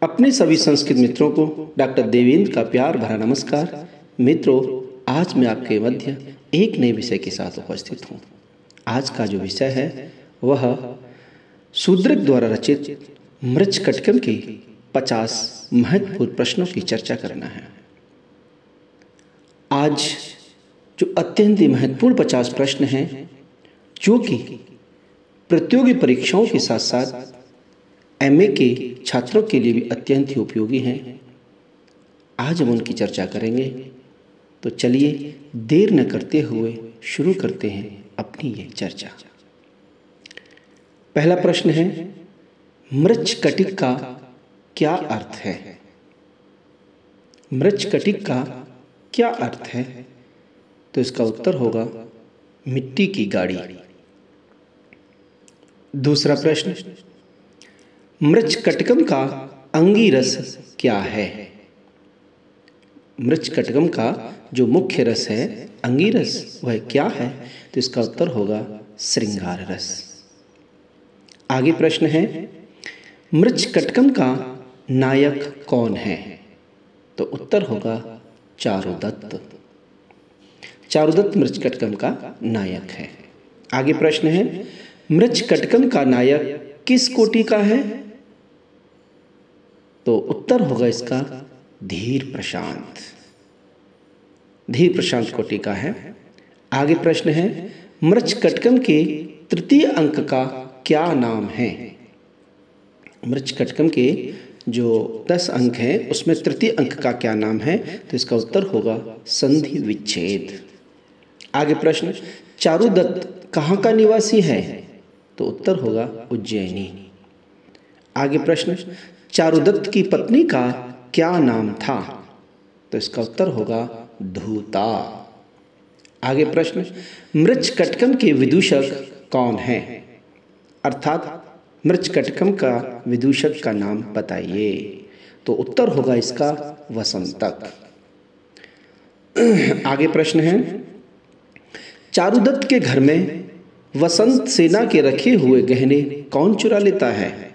अपने सभी संस्कृत मित्रों को डॉक्टर देवेंद्र का प्यार भरा नमस्कार। मित्रों, आज मैं आपके मध्य एक नए विषय के साथ उपस्थित हूँ। आज का जो विषय है वह शूद्रक द्वारा रचित मृच्छकटिकम के 50 महत्वपूर्ण प्रश्नों की चर्चा करना है। आज जो अत्यंत महत्वपूर्ण 50 प्रश्न हैं, जो कि प्रतियोगी परीक्षाओं के साथ साथ एमए के छात्रों के लिए भी अत्यंत ही उपयोगी हैं, आज हम उनकी चर्चा करेंगे। तो चलिए देर न करते हुए शुरू करते हैं अपनी ये चर्चा। पहला प्रश्न है, मृच्छकटिक का क्या अर्थ है? मृच्छकटिक का क्या अर्थ है? तो इसका उत्तर होगा मिट्टी की गाड़ी। दूसरा प्रश्न, मृच्छकटिकम का अंगीरस क्या है? मृच्छकटिकम का जो मुख्य रस है अंगीरस, वह क्या है? तो इसका उत्तर होगा श्रृंगार रस। आगे प्रश्न है, मृच्छकटिकम का नायक कौन है? तो उत्तर होगा चारुदत्त। चारुदत्त मृच्छकटिकम का नायक है। आगे प्रश्न है, मृच्छकटिकम का नायक किस कोटि का है? तो उत्तर होगा इसका धीर प्रशांत। धीर प्रशांत कोटि का है। आगे प्रश्न है, मृच्छकटिकम के तृतीय अंक का क्या नाम है? मृच्छकटिकम के जो 10 अंक हैं उसमें तृतीय अंक का क्या नाम है? तो इसका उत्तर होगा संधि विच्छेद। आगे प्रश्न, चारुदत्त कहाँ का निवासी है? तो उत्तर होगा उज्जैनी। आगे प्रश्न, चारुदत्त की पत्नी का क्या नाम था? तो इसका उत्तर होगा धूता। आगे प्रश्न, मृच्छकटिकम के विदूषक कौन है? अर्थात मृच्छकटिकम का विदूषक का नाम बताइए। तो उत्तर होगा इसका वसंतक। आगे प्रश्न है, चारुदत्त के घर में वसंत सेना के रखे हुए गहने कौन चुरा लेता है?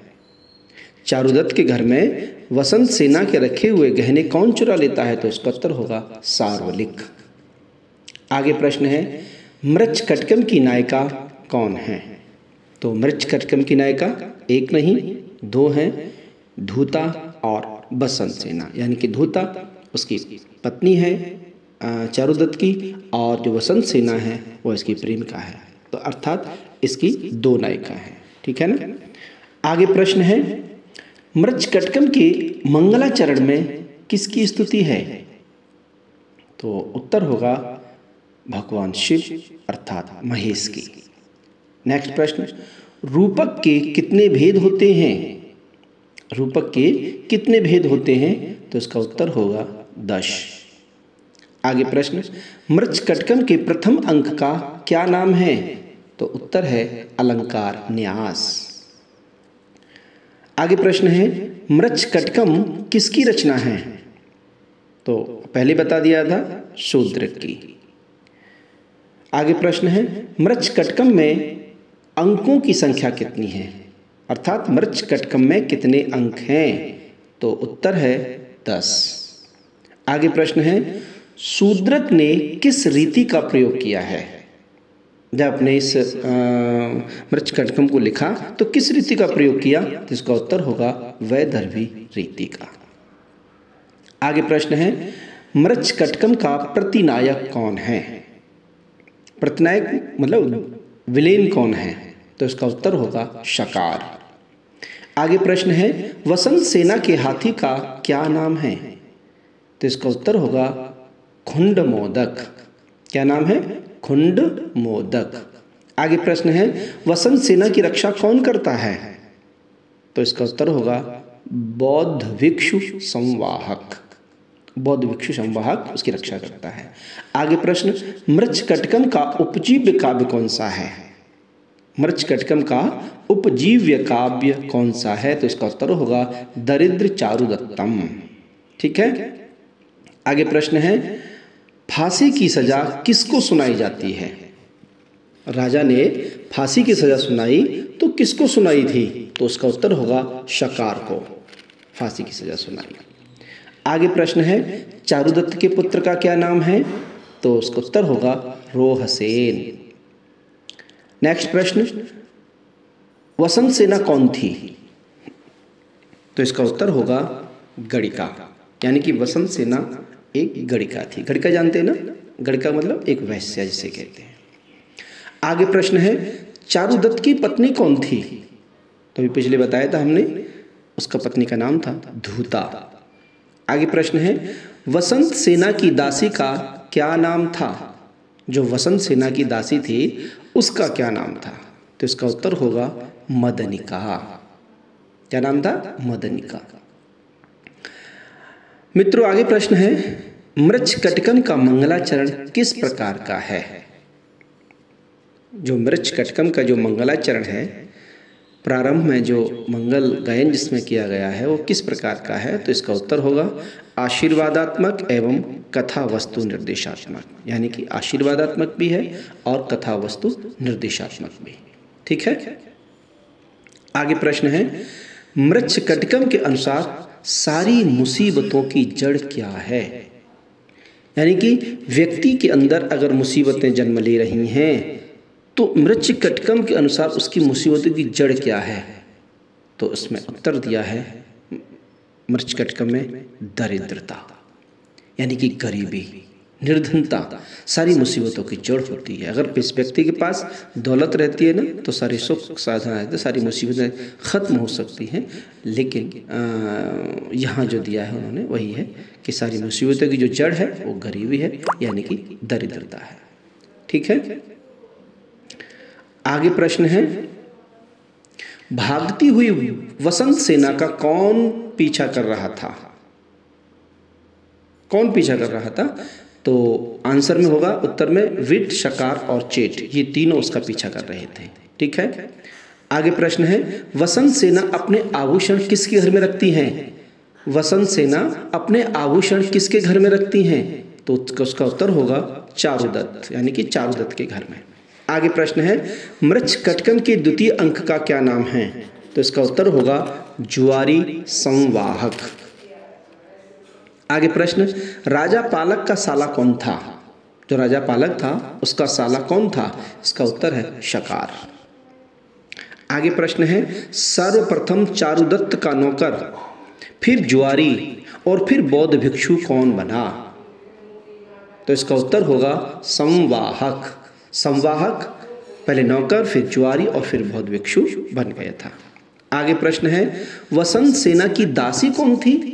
चारुदत्त के घर में वसंत सेना के रखे हुए गहने कौन चुरा लेता है? तो इसका उत्तर होगा सार्वलिक। आगे प्रश्न है, मृच्छकटिकम की नायिका कौन है? तो मृच्छकटिकम की नायिका एक नहीं 2 हैं, धूता और बसंत सेना। यानी कि धूता उसकी पत्नी है चारुदत्त की, और जो वसंत सेना है वो इसकी प्रेमिका है। तो अर्थात इसकी 2 नायिका हैं। ठीक है ना। आगे प्रश्न है, मृच्छकटिकम के मंगलाचरण में किसकी स्तुति है? तो उत्तर होगा भगवान शिव अर्थात महेश की। नेक्स्ट प्रश्न, रूपक के कितने भेद होते हैं? रूपक के कितने भेद होते हैं? तो इसका उत्तर होगा 10। आगे प्रश्न, मृच्छकटिकम के प्रथम अंक का क्या नाम है? तो उत्तर है अलंकार न्यास। आगे प्रश्न है, मृच्छकटिकम किसकी रचना है? तो पहले बता दिया था शूद्रक की। आगे प्रश्न है, मृच्छकटिकम में अंकों की संख्या कितनी है? अर्थात मृच्छकटिकम में कितने अंक हैं? तो उत्तर है 10। आगे प्रश्न है, शूद्रक ने किस रीति का प्रयोग किया है? जब आपने इस मृच्छकटिकम को लिखा तो किस रीति का प्रयोग किया? तो इसका उत्तर होगा वैदर्भी रीति का। आगे प्रश्न है, मृच्छकटिकम का प्रतिनायक कौन है? प्रतिनायक मतलब विलेन कौन है? तो इसका उत्तर होगा शकार। आगे प्रश्न है, वसंत सेना के हाथी का क्या नाम है? तो इसका उत्तर होगा खुंड मोदक। क्या नाम है? खुंड मोदक। आगे प्रश्न है, वसंत सेना की रक्षा कौन करता है? तो इसका उत्तर होगा बौद्ध भिक्षु संवाहक। बौद्ध भिक्षु संवाहक उसकी रक्षा करता है। आगे प्रश्न, मृच्छकटिकम का उपजीव्य काव्य कौन सा है? मृच्छकटिकम का उपजीव्य काव्य कौन सा है? तो इसका उत्तर होगा दरिद्र चारुदत्तम। ठीक है। आगे प्रश्न है, फांसी की सजा किसको सुनाई जाती है? राजा ने फांसी की सजा सुनाई तो किसको सुनाई थी? तो उसका उत्तर होगा शकार को। फांसी की सज़ा सुनाई। आगे प्रश्न है, चारुदत्त के पुत्र का क्या नाम है? तो उसका उत्तर होगा रोहसेन। नेक्स्ट प्रश्न, वसंत सेना कौन थी? तो इसका उत्तर होगा गणिका, यानी कि वसंत सेना एक गणिका थी। गणिका जानते हैं ना, गणिका मतलब एक वैश्या जिसे कहते हैं। आगे प्रश्न है, चारुदत्त की पत्नी कौन थी? तो अभी पिछले बताया था हमने, उसका पत्नी का नाम था धूता। आगे प्रश्न है, वसंत सेना की दासी का क्या नाम था? जो वसंत सेना की दासी थी उसका क्या नाम था? तो इसका उत्तर होगा मदनिका। क्या नाम था? मदनिका। मित्रों आगे प्रश्न है, मृच्छकटिकम का मंगलाचरण किस प्रकार का है? जो मृच्छकटिकम का जो मंगलाचरण है, प्रारंभ में जो मंगल गायन जिसमें किया गया है वो किस प्रकार का है? तो इसका उत्तर होगा आशीर्वादात्मक एवं कथा वस्तु निर्देशात्मक, यानी कि आशीर्वादात्मक भी है और कथा वस्तु निर्देशात्मक भी। ठीक है। आगे प्रश्न है, मृच्छकटिकम के अनुसार सारी मुसीबतों की जड़ क्या है? यानी कि व्यक्ति के अंदर अगर मुसीबतें जन्म ले रही हैं तो मृच्छकटिकम के अनुसार उसकी मुसीबतों की जड़ क्या है? तो इसमें उत्तर दिया है मृच्छकटिकम में दरिद्रता, यानी कि गरीबी, निर्धनता सारी मुसीबतों की जड़ होती है। अगर इस व्यक्ति के पास दौलत रहती है ना तो सारी सुख साधन रहते हैं, सारी मुसीबतें खत्म हो सकती हैं। लेकिन यहाँ जो दिया है उन्होंने वही है कि सारी मुसीबतों की जो जड़ है वो गरीबी है, यानी कि दरिद्रता है। ठीक है। आगे प्रश्न है, भागती हुई वसंत सेना का कौन पीछा कर रहा था? कौन पीछा कर रहा था? तो आंसर में होगा, उत्तर में विट, शकार और चेट, ये तीनों उसका पीछा कर रहे थे। ठीक है। आगे प्रश्न है, वसंत सेना अपने आभूषण किसके घर में रखती हैं? वसंत सेना अपने आभूषण किसके घर में रखती हैं? तो उसका उत्तर होगा चारुदत्त, यानी कि चारुदत्त के घर में। आगे प्रश्न है, मृच्छकटिकम के द्वितीय अंक का क्या नाम है? तो इसका उत्तर होगा जुआरी संवाहक। आगे प्रश्न, राजा पालक का साला कौन था? जो राजा पालक था उसका साला कौन था? इसका उत्तर है शकार। आगे प्रश्न है, सर्वप्रथम चारुदत्त का नौकर, फिर जुआरी और फिर बौद्ध भिक्षु कौन बना? तो इसका उत्तर होगा संवाहक। संवाहक पहले नौकर, फिर जुआरी और फिर बौद्ध भिक्षु बन गया था। आगे प्रश्न है, वसंत सेना की दासी कौन थी?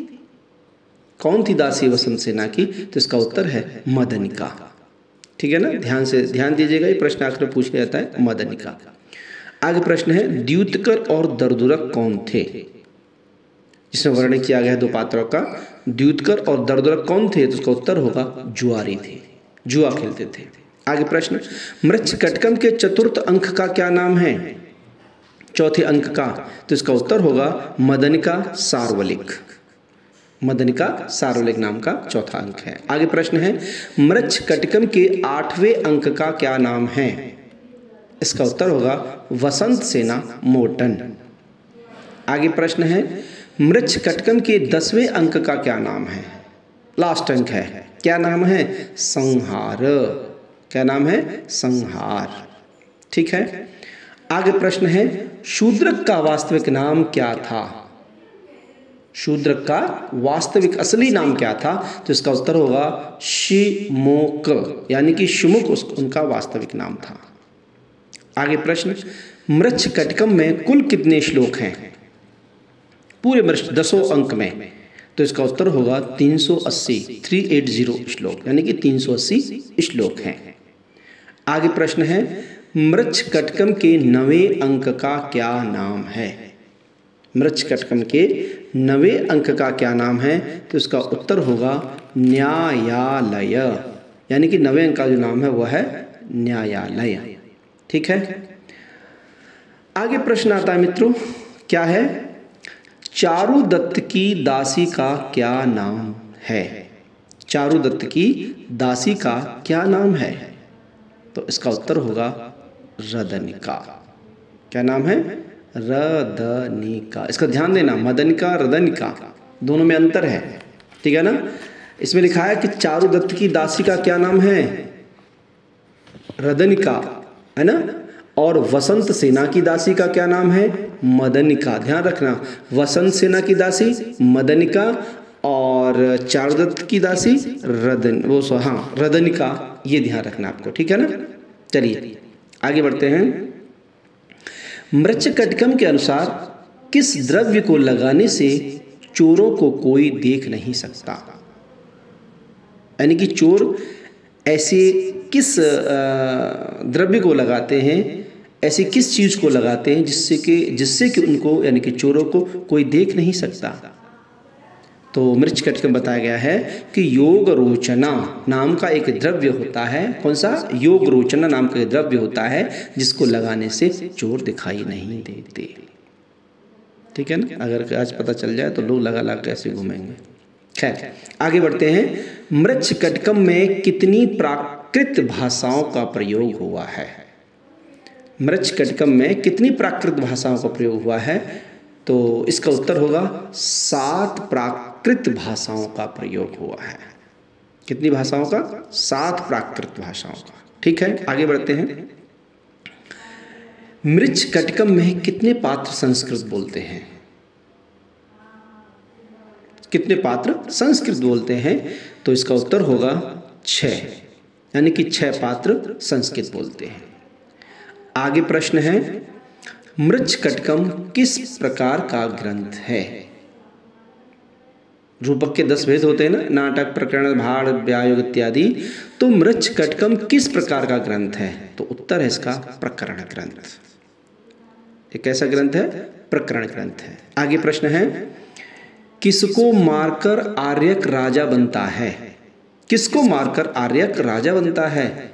कौन थी दासी वसंत सेना की? तो इसका उत्तर है मदनिका। ठीक है ना, ध्यान दीजिएगा, ये प्रश्न आखिर में पूछा जाता है, मदनिका। आगे प्रश्न है, द्यूतकर और दरदुरक कौन थे? जिसमें वर्णन किया गया है दो पात्रों का, द्यूतकर और दरदुरक कौन थे? तो उसका उत्तर होगा जुआरी थे, जुआ खेलते थे। आगे प्रश्न, मृच्छकटिकम के चतुर्थ अंक का क्या नाम है? चौथे अंक का? तो इसका उत्तर होगा मदनिका सार्वलिक। मदनिका सार्वलिक नाम का चौथा अंक है। आगे प्रश्न है, मृच्छकटिकम के 8वें अंक का क्या नाम है? इसका उत्तर होगा वसंत सेना मोटन। आगे प्रश्न है, मृच्छकटिकम के 10वें अंक का क्या नाम है? लास्ट अंक है, क्या नाम है? संहार। क्या नाम है? संहार। ठीक है। आगे प्रश्न है, शूद्रक का वास्तविक नाम क्या था? शूद्रक का वास्तविक असली नाम क्या था? तो इसका उत्तर होगा शिमुक, यानी कि शिमुक उनका वास्तविक नाम था। आगे प्रश्न, मृच्छकटिकम में कुल कितने श्लोक हैं? पूरे मृच्छ 10 अंक में। तो इसका उत्तर होगा 380 श्लोक, यानी कि 380 श्लोक हैं। आगे प्रश्न है, मृच्छकटिकम के 9वें अंक का क्या नाम है? मृच्छकटिकम के 9वें अंक का क्या नाम है? तो इसका उत्तर होगा न्यायालय, यानी कि 9वें अंक का जो नाम है वह है न्यायालय। ठीक है। आगे प्रश्न आता है मित्रों, क्या है? चारुदत्त की दासी का क्या नाम है? चारुदत्त की दासी का क्या नाम है? तो इसका उत्तर होगा रदनिका। क्या नाम है? रदनिका। इसका ध्यान देना, मदनिका, रदनिका। दोनों में अंतर है, ठीक है ना। इसमें लिखा है कि चारुदत्त की दासी का क्या नाम है, रदनिका, है ना, और वसंत सेना की दासी का क्या नाम है, मदनिका। ध्यान रखना, वसंत सेना की दासी मदनिका और चारुदत्त की दासी रदनिका, ये ध्यान रखना आपको, ठीक है ना। चलिए आगे बढ़ते हैं। मृच्छकटिकम के अनुसार किस द्रव्य को लगाने से चोरों को कोई देख नहीं सकता, यानी कि चोर ऐसे किस द्रव्य को लगाते हैं, ऐसी किस चीज़ को लगाते हैं जिससे कि उनको, यानी कि चोरों को कोई देख नहीं सकता। तो मृच्छकटिकम में बताया गया है कि योग रोचना नाम का एक द्रव्य होता है। कौन सा, योग रोचना नाम का एक द्रव्य होता है जिसको लगाने से चोर दिखाई नहीं देते, ठीक है ना। अगर आज पता चल जाए तो लोग लगा कैसे घूमेंगे। खैर आगे बढ़ते हैं। मृच्छकटिकम में कितनी प्राकृत भाषाओं का प्रयोग हुआ है, मृच्छकटिकम में कितनी प्राकृत भाषाओं का प्रयोग हुआ है, तो इसका उत्तर होगा 7 प्राकृत भाषाओं का प्रयोग हुआ है। कितनी भाषाओं का, 7 प्राकृत भाषाओं का, ठीक है। आगे बढ़ते हैं। मृच्छकटिकम में कितने पात्र संस्कृत बोलते हैं, कितने पात्र संस्कृत बोलते हैं, तो इसका उत्तर होगा 6, यानी कि 6 पात्र संस्कृत बोलते हैं। आगे प्रश्न है, मृच्छकटिकम किस प्रकार का ग्रंथ है। रूपक के 10 भेद होते हैं ना, नाटक, प्रकरण, भाड़, व्यायोग इत्यादि। तो मृच्छकटिकम किस प्रकार का ग्रंथ है, तो उत्तर है इसका प्रकरण ग्रंथ। ये कैसा ग्रंथ है, प्रकरण ग्रंथ है। आगे प्रश्न है, किसको मारकर आर्यक राजा बनता है, किसको मारकर आर्यक राजा बनता है,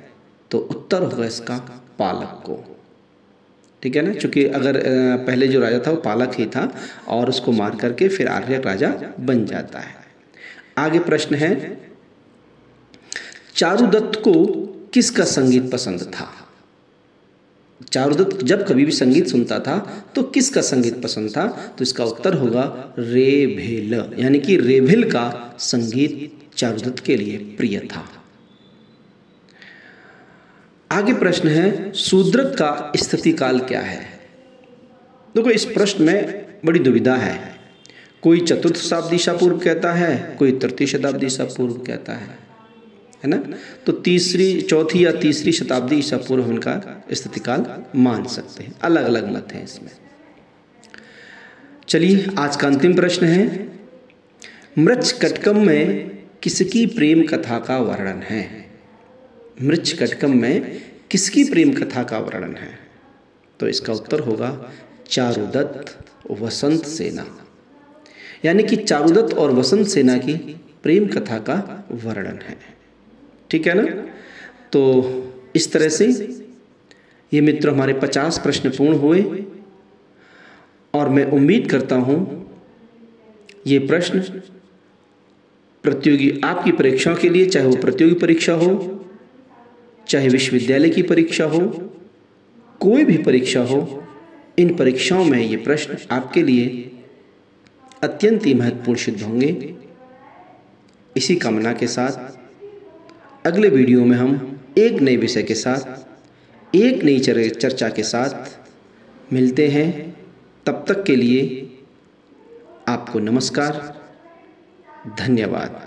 तो उत्तर होगा इसका पालक को, ठीक है ना। क्योंकि अगर पहले जो राजा था वो पालक ही था और उसको मार करके फिर आर्यक राजा बन जाता है। आगे प्रश्न है, चारुदत्त को किसका संगीत पसंद था, चारुदत्त जब कभी भी संगीत सुनता था तो किसका संगीत पसंद था, तो इसका उत्तर होगा रेभेल, यानी कि रेभेल का संगीत चारुदत्त के लिए प्रिय था। आगे प्रश्न है, शूद्रक का स्थिति काल क्या है। देखो इस प्रश्न में बड़ी दुविधा है, कोई 4th शताब्दी ईसा पूर्व कहता है, कोई 3rd शताब्दी ईसा पूर्व कहता है ना। तो 3री, 4थी या 3री शताब्दी ईसा पूर्व उनका स्थिति काल मान सकते हैं, अलग अलग मत हैं इसमें। चलिए आज का अंतिम प्रश्न है, मृच्छकटिकम में किसकी प्रेम कथा का वर्णन है, मृच्छकटिकम में किसकी प्रेम कथा का वर्णन है, तो इसका उत्तर होगा चारुदत्त वसंत सेना, यानी कि चारुदत्त और वसंत सेना की प्रेम कथा का वर्णन है, ठीक है ना। तो इस तरह से ये मित्र हमारे 50 प्रश्न पूर्ण हुए और मैं उम्मीद करता हूँ ये प्रश्न प्रतियोगी आपकी परीक्षाओं के लिए, चाहे वो प्रतियोगी परीक्षा हो, चाहे विश्वविद्यालय की परीक्षा हो, कोई भी परीक्षा हो, इन परीक्षाओं में ये प्रश्न आपके लिए अत्यंत ही महत्वपूर्ण सिद्ध होंगे। इसी कामना के साथ अगले वीडियो में हम एक नए विषय के साथ, एक नई चर्चा के साथ मिलते हैं। तब तक के लिए आपको नमस्कार, धन्यवाद।